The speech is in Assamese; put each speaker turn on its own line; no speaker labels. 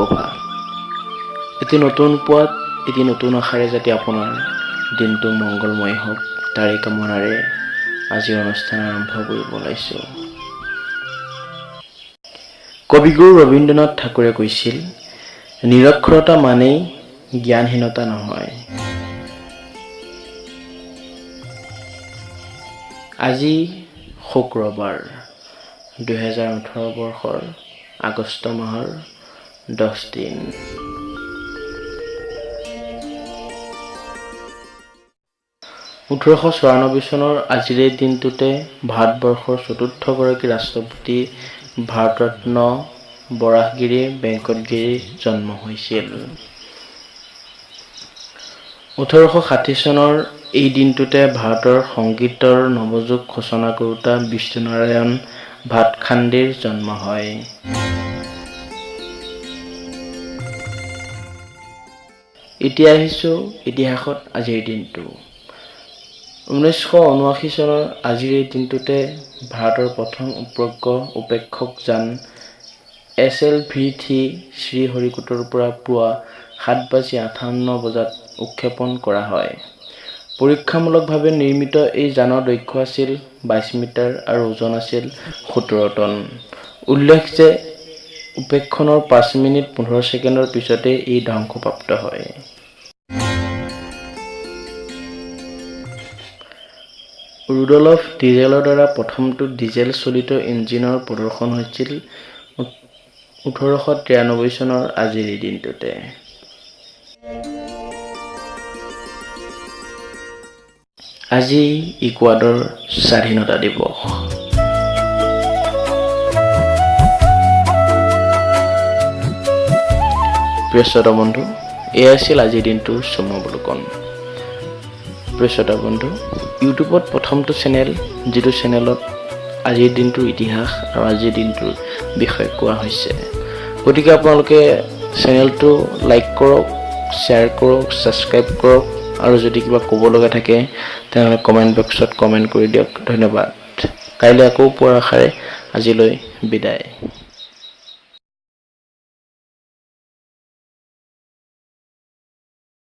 সুপ্ৰভাত। এটি নতুন পুৱাত এটি নতুন আশাৰে যাতে আপোনাৰ দিনটো মংগলময় হওক তাৰে কামনাৰে আজিৰ অনুষ্ঠান আৰম্ভ কৰিব ওলাইছোঁ। কবিগুৰু ৰবীন্দ্ৰনাথ ঠাকুৰে কৈছিল, নিৰক্ষৰতা মানেই জ্ঞানহীনতা নহয়। আজি শুক্ৰবাৰ 2018 বৰ্ষৰ আগষ্ট মাহৰ 10 দিন। ওঠৰশ 94 চনৰ আজিৰ এই দিনটোতে ভাৰতবৰ্ষৰ চতুৰ্থগৰাকী ৰাষ্ট্ৰপতি ভাৰতৰত্ন বৰাহগিৰি বেংকটগিৰিৰ জন্ম হৈছিল। 1860 চনৰ এই দিনটোতে ভাৰতৰ সংগীতৰ নৱযুগ সূচনা কৰোঁতা বিষ্ণুনাৰায়ণ ভাতখাণ্ডেৰ জন্ম হয়। এতিয়া আহিছোঁ ইতিহাসত আজিৰ দিনটো। 1979 চনৰ আজিৰ এই দিনটোতে ভাৰতৰ প্ৰথম উপগ্ৰহ উপেক্ষক যান SLV-3 শ্ৰীহৰিকোটাৰ পৰা পুৱা 7:58 বজাত উৎক্ষেপণ কৰা হয়। পৰীক্ষামূলকভাৱে নিৰ্মিত এই যানৰ দৈৰ্ঘ্য আছিল 22 মিটাৰ আৰু ওজন আছিল 17 টন। উল্লেখ যে উৎক্ষেপণৰ 5 মিনিট 15 ছেকেণ্ডৰ পিছতে ই ধ্বংসপ্ৰাপ্ত হয়। ৰুডলফ ডিজেলৰ দ্বাৰা প্ৰথমটো ডিজেল চলিত ইঞ্জিনৰ প্ৰদৰ্শন হৈছিল 1893 চনৰ আজিৰ এই দিনটোতে। আজি ইকুৱাডৰ স্বাধীনতা দিৱস। প্ৰিয় শ্ৰোতা বন্ধু, এয়া আছিল আজিৰ দিনটোৰ চমুৱলোকন। প্ৰিয় শ্ৰোতা বন্ধু, ইউটিউবত প্ৰথমটো চেনেল, যিটো চেনেলত আজিৰ দিনটোৰ ইতিহাস আৰু আজিৰ দিনটোৰ বিষয়ে কোৱা হৈছে। গতিকে আপোনালোকে চেনেলটো লাইক কৰক, শ্বেয়াৰ কৰক, ছাবস্ক্ৰাইব কৰক আৰু যদি কিবা ক'ব লগা থাকে তেনেহ'লে কমেণ্ট বক্সত কমেণ্ট কৰি দিয়ক। ধন্যবাদ। কাইলৈ আকৌ পোৱাৰ আশাৰে আজিলৈ বিদায়।